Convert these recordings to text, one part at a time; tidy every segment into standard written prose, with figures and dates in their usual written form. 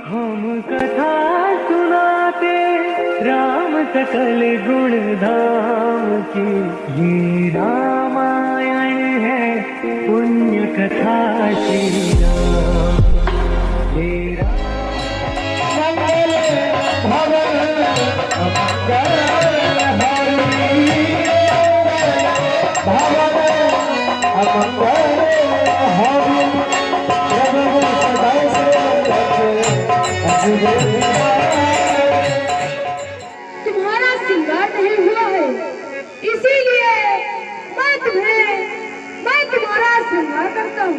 हम कथा सुनाते राम सकल गुण धाम की। ये रामायण है पुण्य कथा श्री राम। ये मंगल भवन मंगल हरि भवन अमंगल हरि तुम्हारा श्रृंगार नहीं हुआ है, इसीलिए मैं तुम्हारा श्रृंगार करता हूँ।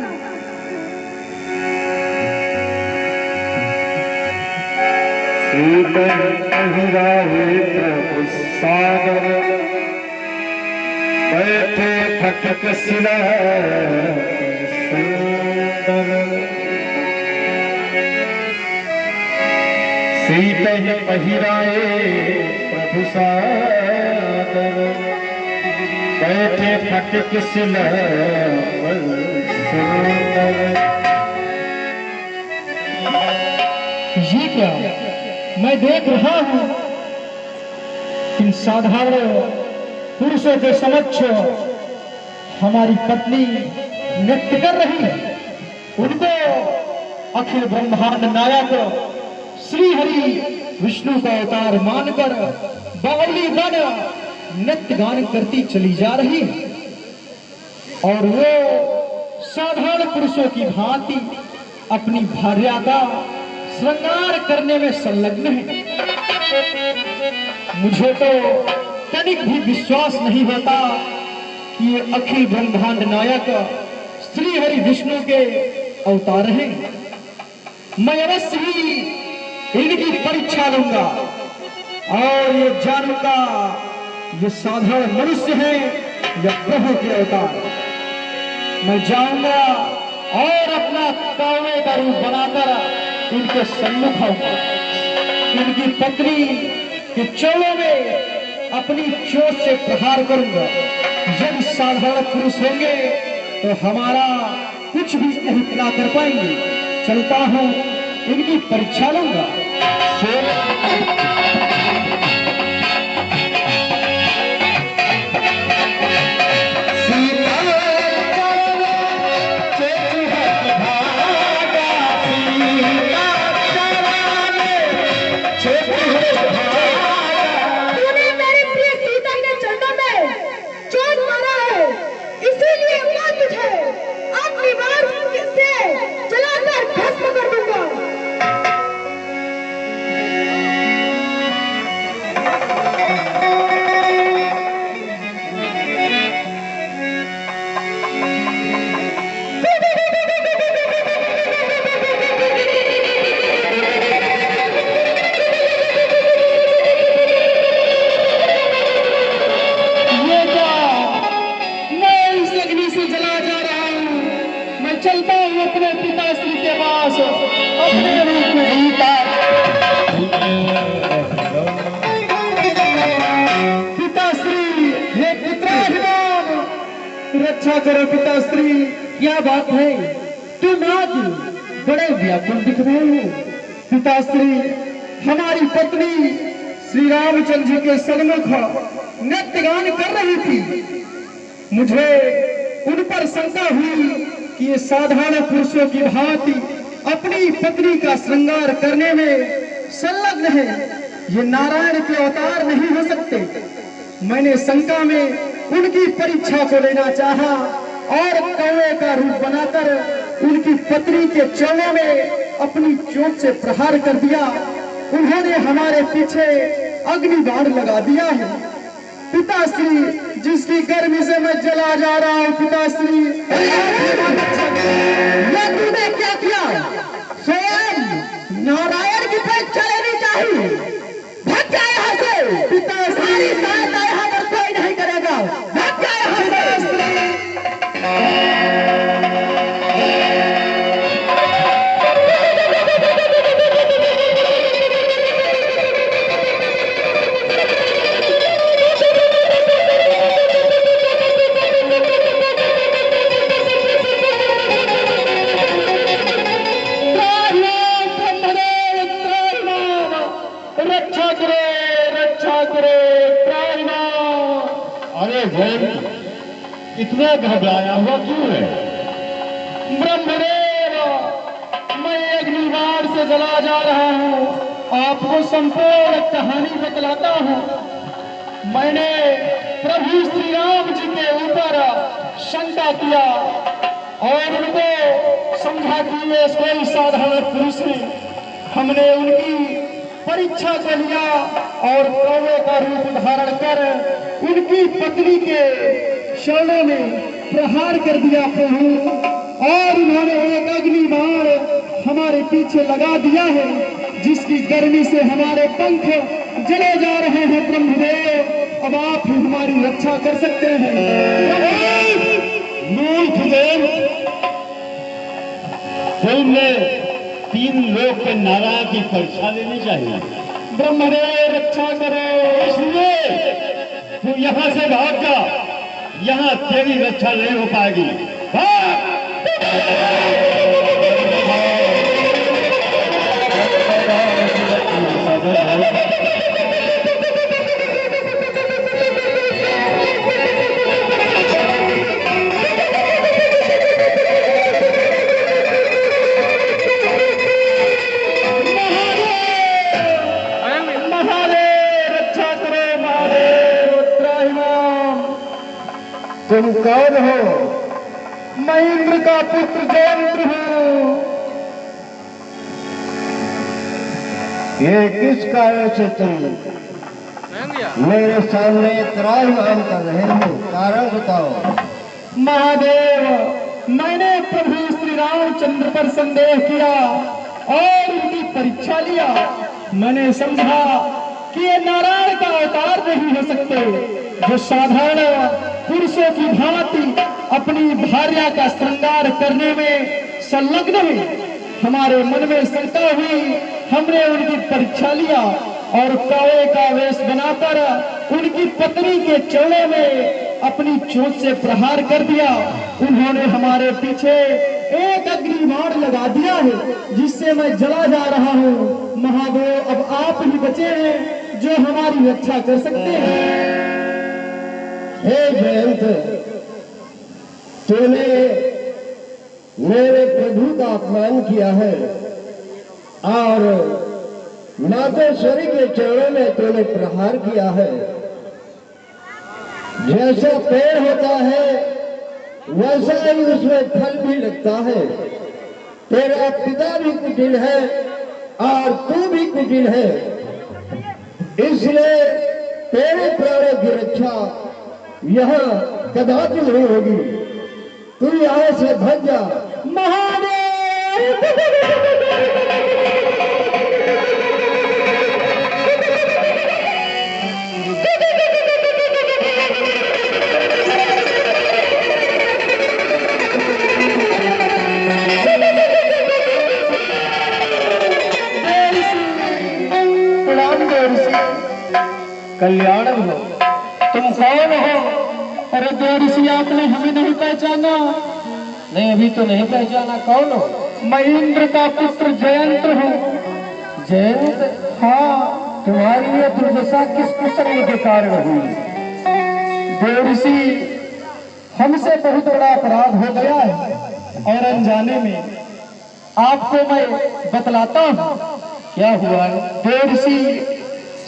प्रभु सागर बैठे फटक सिला सीत ही पहिराए प्रभु सागर बैठे फटक सिला ये क्या मैं देख रहा हूं, इन साधारण पुरुषों के समक्ष हमारी पत्नी नृत्य कर रही है। उनको अखिल ब्रह्मांड नायक श्री हरि विष्णु का अवतार मानकर बावली बन नृत्य गान करती चली जा रही है और वो साधारण पुरुषों की भांति अपनी भार्या का श्रृंगार करने में संलग्न है। मुझे तो तनिक भी विश्वास नहीं होता कि ये अखिल ब्रह्मांड नायक श्री हरि विष्णु के अवतार हैं। मैं अवश्य ही इनकी परीक्षा लूंगा और ये जानूंगा ये साधारण मनुष्य हैं या प्रभु के अवतार। मैं जाऊंगा और अपना कावे का रूप बनाकर इनके सम्मुख आऊंगा। इनकी पत्नी के चौलों में अपनी चोट से प्रहार करूंगा। यदि साधारण पुरुष होंगे तो हमारा कुछ भी नहीं ना कर पाएंगे। चलता हूं, इनकी परीक्षा लूंगा। चलता हूँ अपने पिताश्री के पास अपने रूप में। पिताश्री हे पुत्राभिमान, रक्षा करो पिताश्री। क्या बात है, तुम आज बड़े व्याकुल दिख रहे हो। पिताश्री, हमारी पत्नी श्री रामचंद्र जी के सन्मुख नृत्य गान कर रही थी। मुझे उन पर शंका हुई कि ये साधारण पुरुषों की भांति अपनी पत्नी का श्रृंगार करने में संलग्न है। ये नारायण के अवतार नहीं हो सकते। मैंने शंका में उनकी परीक्षा को लेना चाहा और कौवे का रूप बनाकर उनकी पत्नी के चरणों में अपनी चोट से प्रहार कर दिया। उन्होंने हमारे पीछे अग्नि बाण लगा दिया है। पिताश्री, जिसकी गर्मी से मैं जला जा रहा हूँ। पिताश्री, ये तूने क्या किया? स्वयं नारायण की परीक्षा लेनी चाहिए। भाग जा यहाँ से। पिताश्री, सहायता यहाँ पर कोई नहीं करेगा। भाग जा यहाँ से। अरे जयंत, इतना घबराया हुआ क्यों है? ब्रह्मदेव, मैं अग्निबाण से जला जा रहा हूँ। आपको संपूर्ण कहानी बतलाता हूँ। मैंने प्रभु श्री राम जी के ऊपर शंका किया और उनको समझा कि ये कोई साधारण पुरुष नहीं। हमने उनकी परीक्षा को लिया और कौवे का रूप धारण कर उनकी पत्नी के चरणों में प्रहार कर दिया प्रभु, और उन्होंने एक अग्निबाण हमारे पीछे लगा दिया है, जिसकी गर्मी से हमारे पंख जले जा रहे हैं। ब्रह्मदेव, अब आप ही हमारी रक्षा कर सकते हैं। मूर्ख जयंत, तुमने 3 लोक के नारायण की परीक्षा लेनी चाहिए। ब्रह्मदेव, रक्षा करो। इसलिए तू यहाँ से भाग जा, यहाँ तेरी रक्षा नहीं हो पाएगी। भाग! तुम कौन हो? मैं इंद्र का पुत्र जयंत हूँ। ये किस कारण से तुम मेरे सामने त्राहिमाम कर रहे हो? कारण बताओ। महादेव, मैंने प्रभु श्री रामचंद्र पर संदेह किया और उनकी परीक्षा लिया। मैंने समझा कि ये नारायण का अवतार नहीं हो सकते, जो साधारण पुरुषों की भांति अपनी भार्या का श्रृंगार करने में संलग्न है। हमारे मन में शंका हुई, हमने उनकी परीक्षा लिया और कौवे का वेश बनाकर उनकी पत्नी के चरणों में अपनी चोट से प्रहार कर दिया। उन्होंने हमारे पीछे एक अग्निबाण लगा दिया है, जिससे मैं जला जा रहा हूँ। महादेव, अब आप ही बचे हैं जो हमारी रक्षा कर सकते हैं। हे जयंत, तूने मेरे प्रभु का अपमान किया है और मातेश्वरी के चरणों में तूने प्रहार किया है। जैसा पेड़ होता है वैसा ही उसमें फल भी लगता है। तेरा पिता भी कुटिल है और तू भी कुटिल है, इसलिए तेरे प्राणों की रक्षा यहाँ कदापि नहीं होगी। तू यहाँ से भग जा। महादेव, कल्याण हो। तुम कौन हो? अरे देवर्षि, आपने हमें नहीं पहचाना? नहीं, अभी तो नहीं पहचाना। कौन हो? मैं इंद्र का पुत्र जयंत हूँ। जयंत? हाँ। तुम्हारी ये दुर्दशा किस कुसंग के कारण हुई? देवर्षि, हमसे बहुत बड़ा अपराध हो गया है और अनजाने में आपको मैं बतलाता हूँ। क्या हुआ? देवर्षि,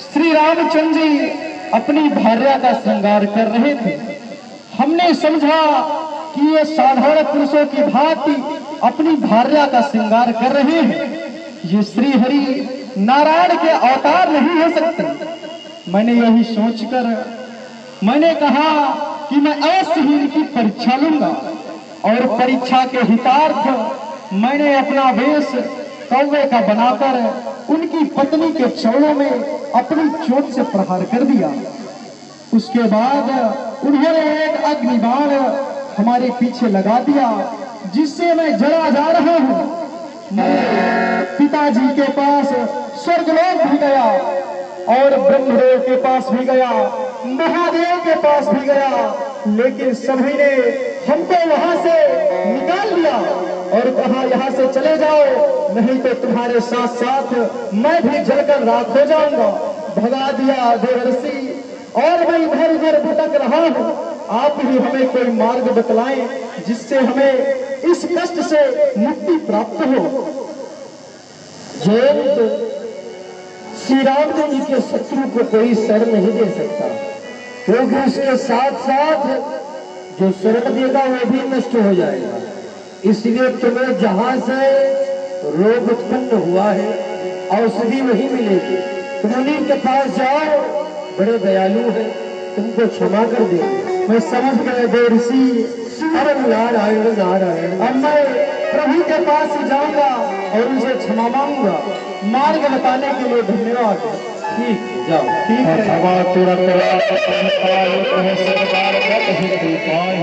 श्री रामचंद्र जी अपनी भार्या का श्रृंगार कर रहे थे। हमने समझा कि ये साधारण पुरुषों की भांति अपनी भार्या का श्रृंगार कर रहे हैं। ये श्री हरि नारायण के अवतार नहीं हो सकते। मैंने यही सोचकर मैंने कहा कि मैं अवश्य ही इनकी परीक्षा लूंगा, और परीक्षा के हितार्थ मैंने अपना वेश कौवे का बनाकर उनकी पत्नी के चरणों में अपनी चोट से प्रहार कर दिया। उसके बाद उन्होंने एक अग्निबाण हमारे पीछे लगा दिया, जिससे मैं जला जा रहा हूँ। मैं पिताजी के पास स्वर्गलोक भी गया और ब्रह्मदेव के पास भी गया, महादेव के पास भी गया, लेकिन सभी ने हमको वहां से निकाल लिया और कहा यहाँ से चले जाओ, नहीं तो तुम्हारे साथ साथ मैं भी जलकर राख हो जाऊंगा। भगा दिया देवर्षि। और मैं इधर उधर भटक रहा हूँ। आप ही हमें कोई मार्ग बतलाएं जिससे हमें इस कष्ट से मुक्ति प्राप्त हो। जयंत, श्री राम जी के शत्रु को कोई शरण नहीं दे सकता, क्योंकि उसके साथ साथ जो शरण देगा वो भी नष्ट हो जाएगा। इसलिए तुम्हें जहां से रोग उत्पन्न हुआ है औषधि वही मिलेगी। तुम उन्हीं के पास जाओ, बड़े दयालु है, तुमको क्षमा कर देंगे। मैं समझ गया देवऋषि। अरे नारायण नारायण। अब मैं प्रभु के पास जाऊंगा और उनसे क्षमा मांगूंगा। मार्ग बताने के लिए धन्यवाद। ठीक, जाओ। ठीक है। अथवा तुरंत सरकार हिंदू पाए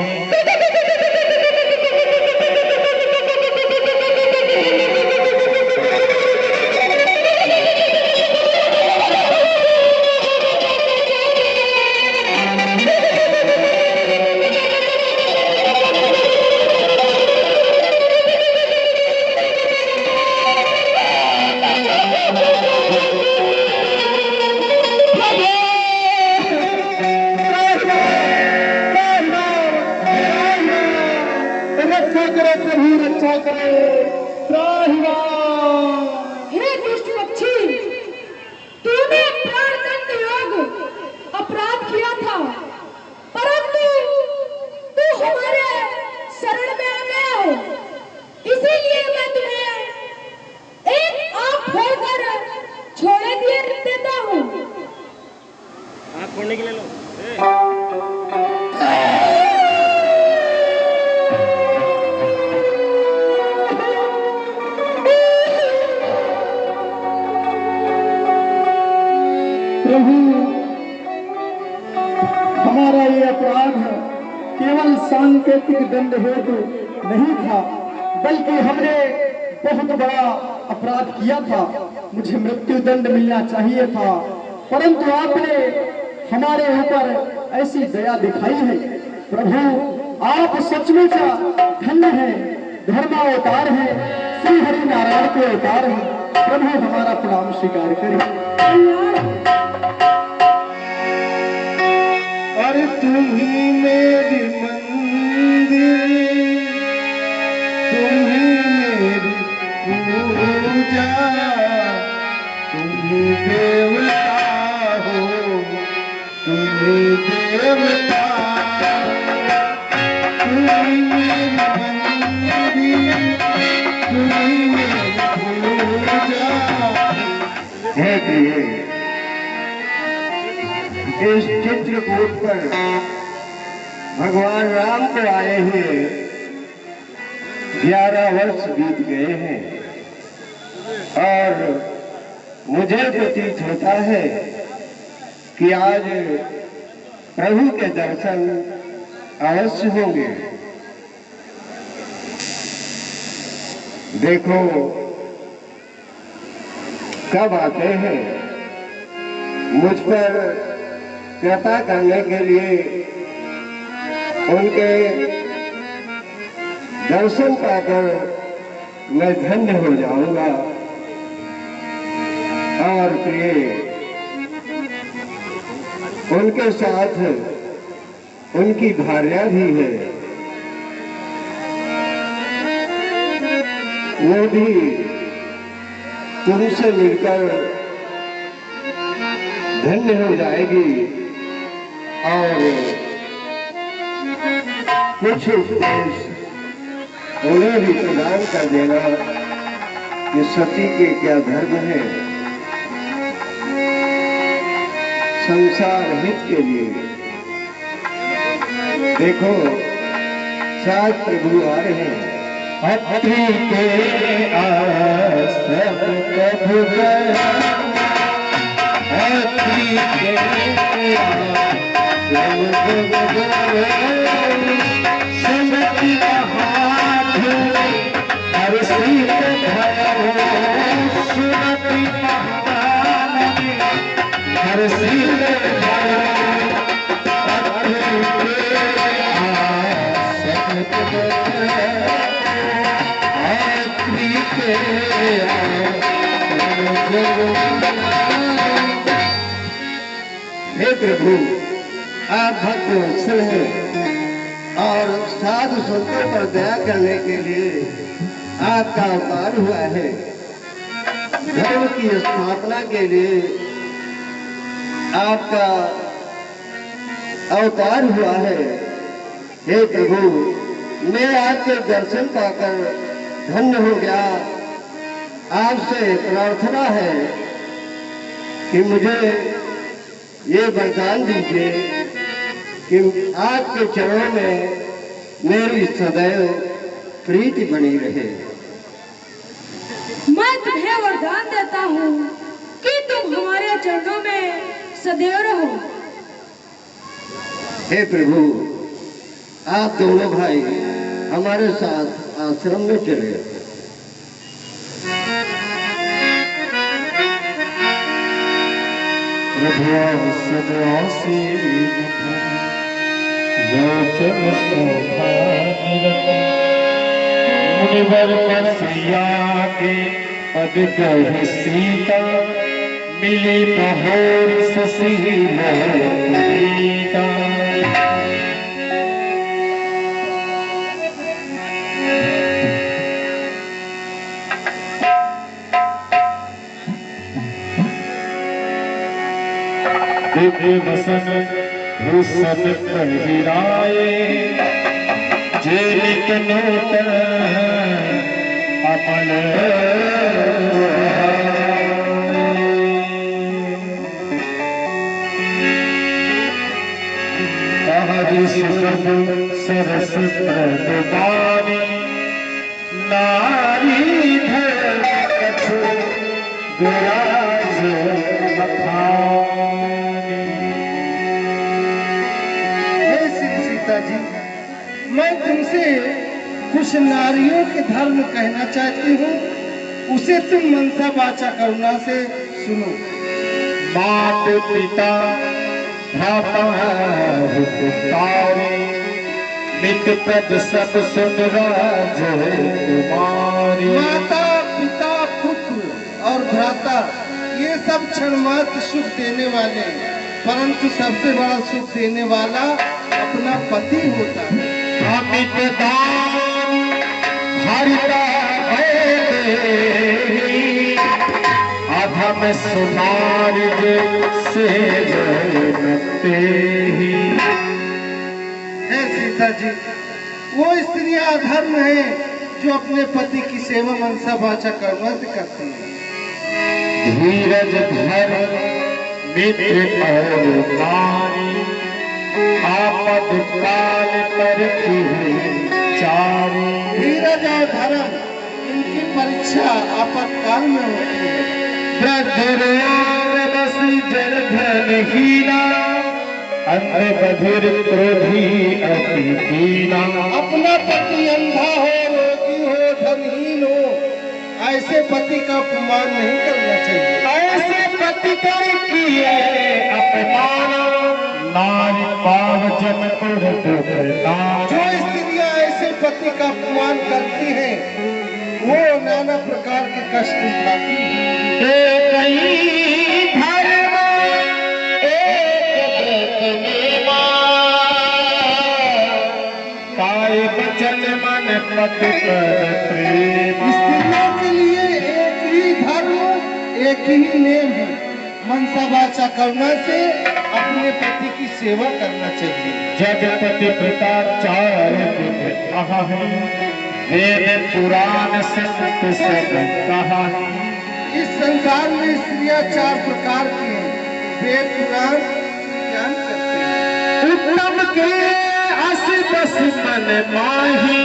रक्षा करो प्रभु, रक्षा करो। त्राहिमाम। हे दुष्ट पक्षी, तूने प्राणदंड योग अपराध किया था, परंतु तू हमारे शरण में आ गया है। इसीलिए मैं तुम्हें एक आंख फोड़कर छोड़े दिए देता हूँ। आँख फोड़ने के लिए लो। प्रभु, हमारा ये अपराध केवल सांकेतिक दंड हेतु नहीं था, बल्कि हमने बहुत बड़ा अपराध किया था। मुझे मृत्यु दंड मिलना चाहिए था, परंतु आपने हमारे ऊपर ऐसी दया दिखाई है। प्रभु, आप सचमुच धन्य हैं, धर्मावतार हैं, श्री हरि नारायण के अवतार हैं। प्रभु, हमारा प्रणाम स्वीकार करें। अरे तुम ही मेरी मंदिर, तुम ही मेरी पूजा, तुम ही देवता हो, तुम ही देवता, तुम ही मेरी मंदिर, तुम ही मेरी पूजा। हे प्रिय, इस चित्रकूट पर भगवान राम को आए हुए 11 वर्ष बीत गए हैं और मुझे प्रतीत होता है कि आज प्रभु के दर्शन अवश्य होंगे। देखो कब आते हैं, मुझ पर कृपा करने के लिए उनके दर्शन पाकर मैं धन्य हो जाऊंगा। और प्रिय, उनके साथ उनकी भार्या भी है, वो भी तुमसे मिलकर धन्य हो जाएगी और कुछ उपदेश उन्हें भी प्रदान कर देना कि सती के क्या धर्म है संसार हित के लिए। देखो साथ प्रभु आ रहे हैं। अत्रि के आश्रम प्रभु गया, अत्रि के आश्रम प्रभु गया, सुमति महान हर सिर धरो, सुमति महान हर सिर धरो, अत्रि के आश्रम प्रभु गया, अत्रि के आश्रम प्रभु गया। हे प्रभु, आप भक्त वत्सल हैं और साधु संतों पर दया करने के लिए आपका अवतार हुआ है। धर्म की स्थापना के लिए आपका अवतार हुआ है। हे प्रभु, मैं आपके दर्शन पाकर धन्य हो गया। आपसे प्रार्थना है कि मुझे ये वरदान दीजिए कि आपके चरणों में मेरी सदैव प्रीति बनी रहे। मैं तुम्हें वरदान देता हूँ कि तुम हमारे चरणों में सदैव रहो। हे प्रभु, आप दोनों भाई हमारे साथ आश्रम में चले। मुनिवर परसिया के पद कह सीता मिली बहोर सुशीला गीता। दिव्य वसन भूषण पहिराए जेलिक नूतन अमल हरि सुरभ सरस प्रदबानी नारी धर कछु गुराज मखानी। हे श्री सीता जी, मैं तुमसे कुछ नारियों के धर्म कहना चाहती हूँ, उसे तुम मनसा वाचा करुणा से सुनो। मात पिता भ्राता हितकारी मित पद सब सुन राज कुमारी। माता पिता पुत्र और भ्राता ये सब क्षण मात्र सुख देने वाले हैं, परंतु सबसे बड़ा सुख देने वाला अपना पति होता है। अमित दान हरिता देवी अधम सुनार्ज से जनते ही। हे सीता जी, वो स्त्रियां अधर्म है जो अपने पति की सेवा मनसा वाचा करुणा से करती है। धीरज धर मित्र और नारी आपद काल पर की चारी। धीरज और धर्म इनकी परीक्षा आपातकाल में होती है। बस जन धन हीना अंध बधिर क्रोधी अति दीना। अपना पति अंधा हो, रोगी हो, धनहीन हो, ऐसे पति का अपमान नहीं करना चाहिए। ऐसे पति कर किए अपमान नारी पाव जम पुर दुख नाम। जो स्त्रियां ऐसे पति का अपमान करती हैं, वो नाना प्रकार के कष्ट उठाती हैं। बचन मन पति पर प्रेम। स्त्रियों के लिए एक ही धर्म, एक ही नेम है। मनसा वाचा करुणा से अपने पति की सेवा करना चाहिए। जगपति पिता चार विधि कहा है, वेद पुराण संत सब कहा है। इस संसार में स्त्रियां चार प्रकार की हैं। वेद पुराण ज्ञान करते हैं। उत्तम के अस बस मन माही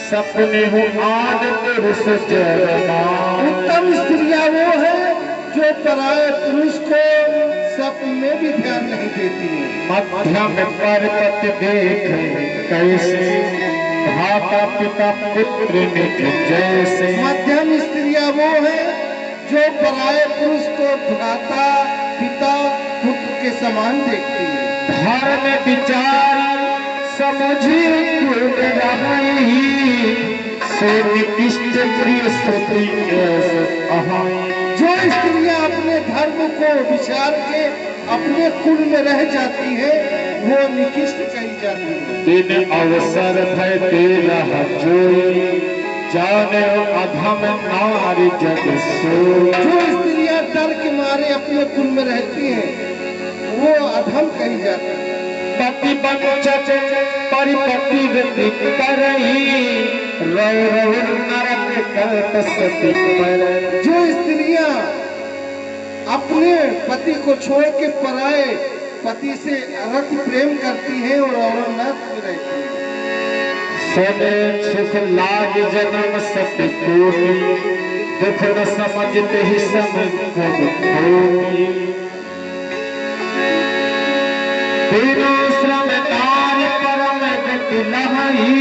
सपने हो आद पुरुष जरमाही। उत्तम स्त्रियां वो है जो पराये पुरुष को सपने में भी ध्यान नहीं देती हैं। मध्यम पर्वत देखे कैसे भ्राता पिता पुत्र निज जैसे। मध्यम स्त्रियां वो है जो पराये पुरुष को भ्राता पिता पुत्र के समान देखती है। धर्म विचार समझी गुण रही से निकृष्ट प्रिय स्तुति जो स्त्रियां अपने धर्म को विचार के अपने कुल में रह जाती है वो निकृष्ट कही जाती है। दिन अवसर भय तेरा जोई जाने अधम नारी जग सोई। जो स्त्रियां डर के मारे अपने कुल में रहती हैं वो अधम कही जाती है। पति बंचत परिपति वृत्ति करही रव रव नरक करत सती पर। जो स्त्रियां अपने पति को छोड़ के पराए पति से रति प्रेम करती हैं और औरत में रहती हैं। सने सुख लाग जन्म सत्य कोटि दुख न समझते ही समझ खोटी। तीनों श्रम कार्य परम गति लहई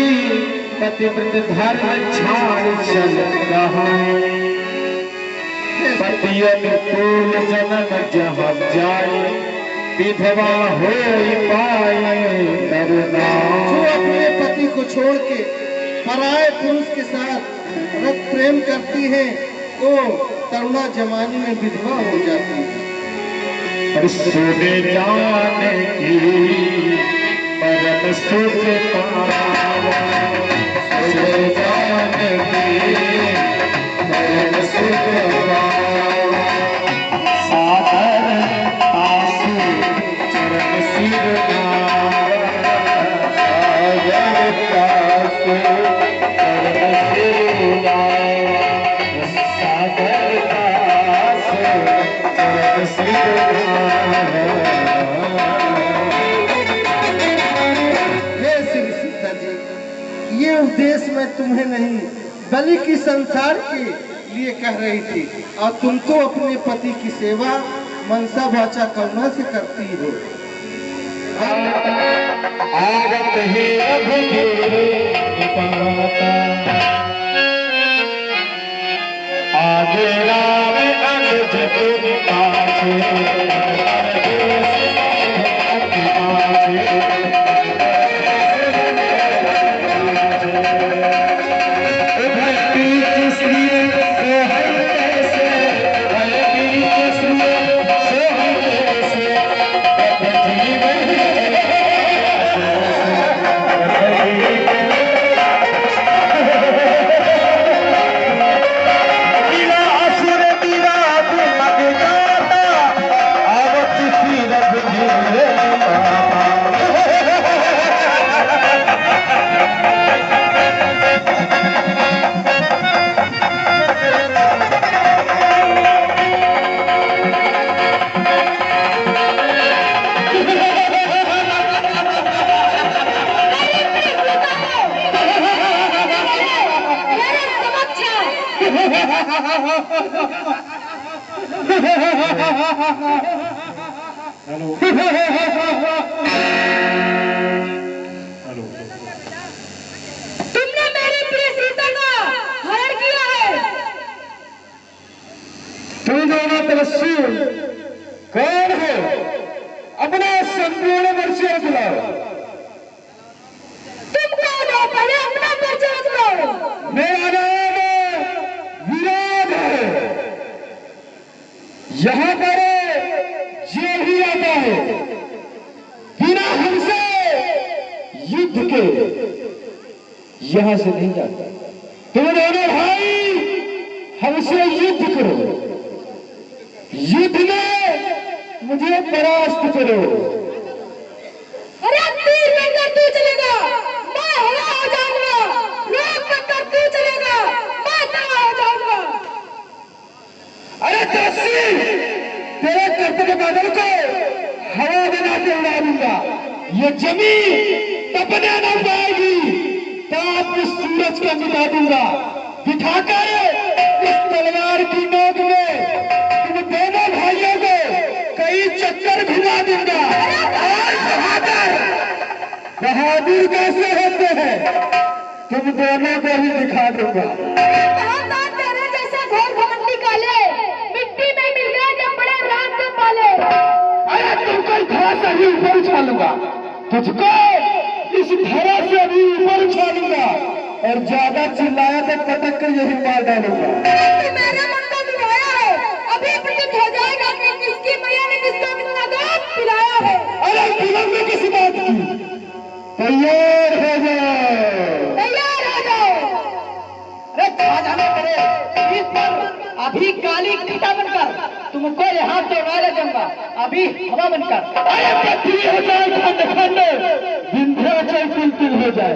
पतिव्रत धर्म छाड़ चल रही। पति अनुकूल जन्म जहाँ जाए विधवा हो पाए करुणा। जो अपने पति को छोड़ के पराए पुरुष के साथ रत प्रेम करती है वो तरुणा जमाने में विधवा हो जाती है। सोने जाने की परम सुख पावा। सोने जाने की परम सुख पावा। सादर आंसू चरण सिर नावा। सादर आंसू चरण सिर नावा। सादर आंसू चरण सिर ये उपदेश मैं तुम्हें नहीं बल्कि संसार के लिए कह रही थी और तुम तो अपने पति की सेवा मनसा वाचा करुणा से करती हो। आगत ही आगे राम अनुज तुम पाछे। तुमने मेरी प्रिय सीता का हरण किया है। तुम दोनों तपस्वी कौन हो? अपना संपूर्ण परिचय दिलाओ। तुम कौन हो? पहले अपना परिचय दिलाओ। मेरा नाम विराट है। यहाँ पर जो भी आता है बिना हमसे युद्ध के यहाँ से नहीं जाता। तुम दोनों भाई हमसे युद्ध करो। युद्ध में मुझे परास्त करो। अरे तीर बनकर तू चलेगा, मैं हवा हो जाऊंगा। रोक बनकर तू चलेगा, मैं तवा हो जाऊंगा। अरे तपस्वी, तेरे कर्तव्य बादल को हवा बना के उड़ा दूंगा। ये जमीन तपने न पाएगी। ताप सूरज को मिटा दूंगा। बिठाकर इस तलवार की नोक में तुम दोनों भाइयों को कई चक्कर घुमा दूंगा। और बहादुर कैसे होते हैं तुम दोनों को ही दिखा दूंगा। तेरे जैसे घोर घमंडी काले मिट्टी में मिल गए जब बड़े राम के पाले। अरे तुमको थोड़ा सा ही ऊपर उछालूंगा। तुझको इस धरा से भी ऊपर उछालूंगा और ज्यादा चिल्लाया तो पटक कर यही मार डालूंगा। मेरे मन को दुखाया है। अभी हो जाएगा कि किसकी मैया ने किसको कितना दूध पिलाया है। अरे विलंब किस बात की, तैयार हो जाओ। तैयार हो जाओ। अरे खा जाने तेरे इस पर अभी काली घटा बनकर तुमको यहाँ से उड़ा ले दूंगा, अभी हवा बनकर। अरे पृथ्वी हो जाए खंड खंड, विंध्याचल तिल हो जाए,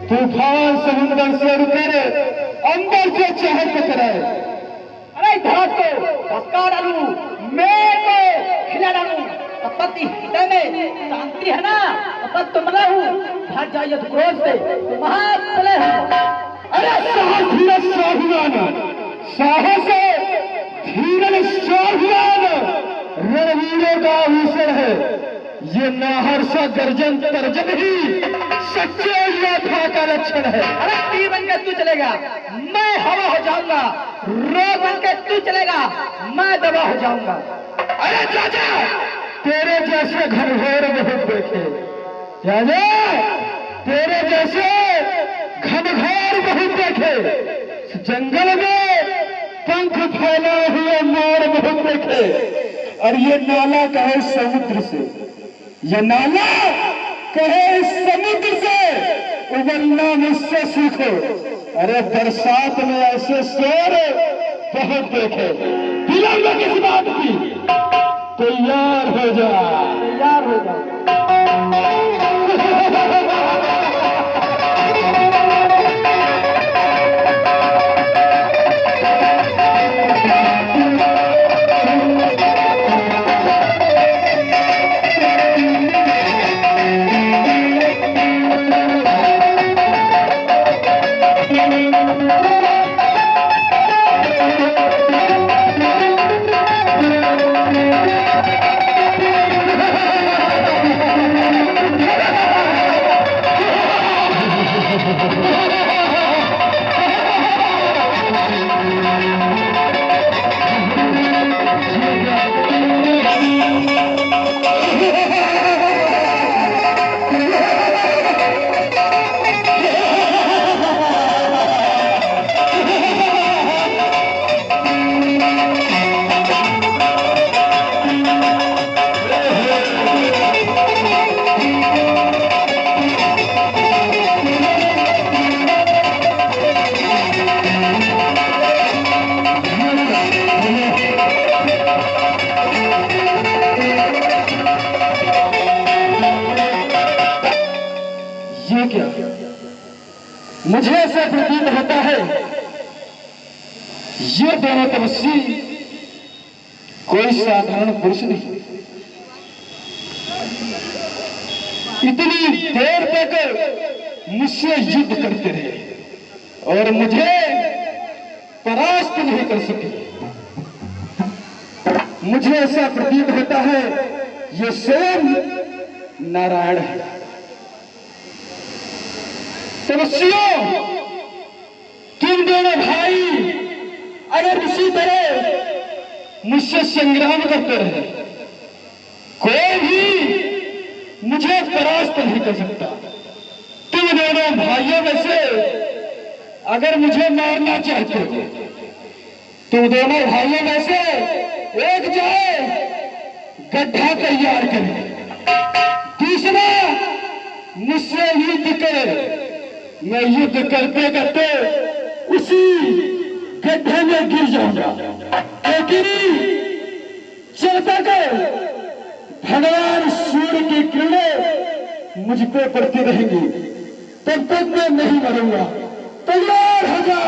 तूफान समुद्र से रुके, अंबर से चहल पकड़े। अरे धरत को धक्का डालू, मैं को हिला डालू, तब तक हृदय में शांति है ना, तब तक तुम रहूं भाग जाइए क्रोध से, तुम महाप्रलय हो। अरे साहस धीरज स्वाभिमान, साहस धीरज स्वाभिमान रणवीरों का आभूषण है। ये नाहरसा गर्जन तर्जन ही सच्चे योद्धा का लक्षण है। अरे तीर बन के तू चलेगा, मैं हवा हो जाऊंगा, रोग बन के तू चलेगा, मैं दवा हो जाऊंगा। अरे चाचा, तेरे जैसे घनघोर बहुत देखे, चाचा तेरे जैसे घनघोर बहुत देखे, जंगल में पंख फैलाए हुए मोर बहुत देखे। और ये नाला कहे समुद्र से, ये नाला कहे समुद्र से, उबलना मुझसे सीखो। अरे बरसात में ऐसे शेर बहुत देखे, विलंब किस बात की, तैयार हो जा। तैयार हो जाओ। मुझे ऐसा प्रतीत होता है ये दोनों तपस्वी कोई साधारण पुरुष नहीं। इतनी देर तक मुझसे युद्ध करते रहे और मुझे परास्त नहीं कर सके। मुझे ऐसा प्रतीत होता है ये स्वयं नारायण है। तपस्वियों, तुम दोनों भाई अगर इसी तरह मुझसे संग्राम करते रहे, कोई भी मुझे परास्त नहीं कर सकता। तुम दोनों भाइयों में से अगर मुझे मारना चाहते हो, तुम दोनों भाइयों में से एक जाए गड्ढा तैयार करे, दूसरा मुझसे युद्ध करे। मैं युद्ध करते करते उसी गड्ढे में गिर जाऊंगा, लेकिन जब तक भगवान सूर्य की किरणें मुझ पे पड़ती रहेंगी तब तक मैं नहीं मरूंगा। तैयार हो जा।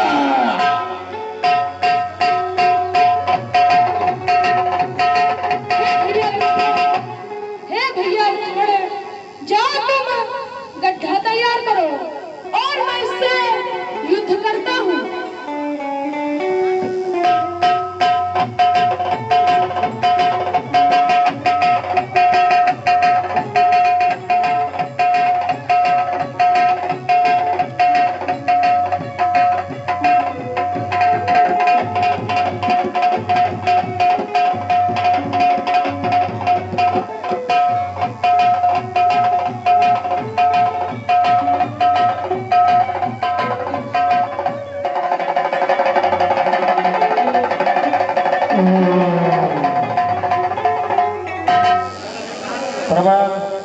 हे भैया छोड़ो, जाओ तुम गड्ढा तैयार करो और मैं इससे युद्ध करता हूँ। प्रणाम।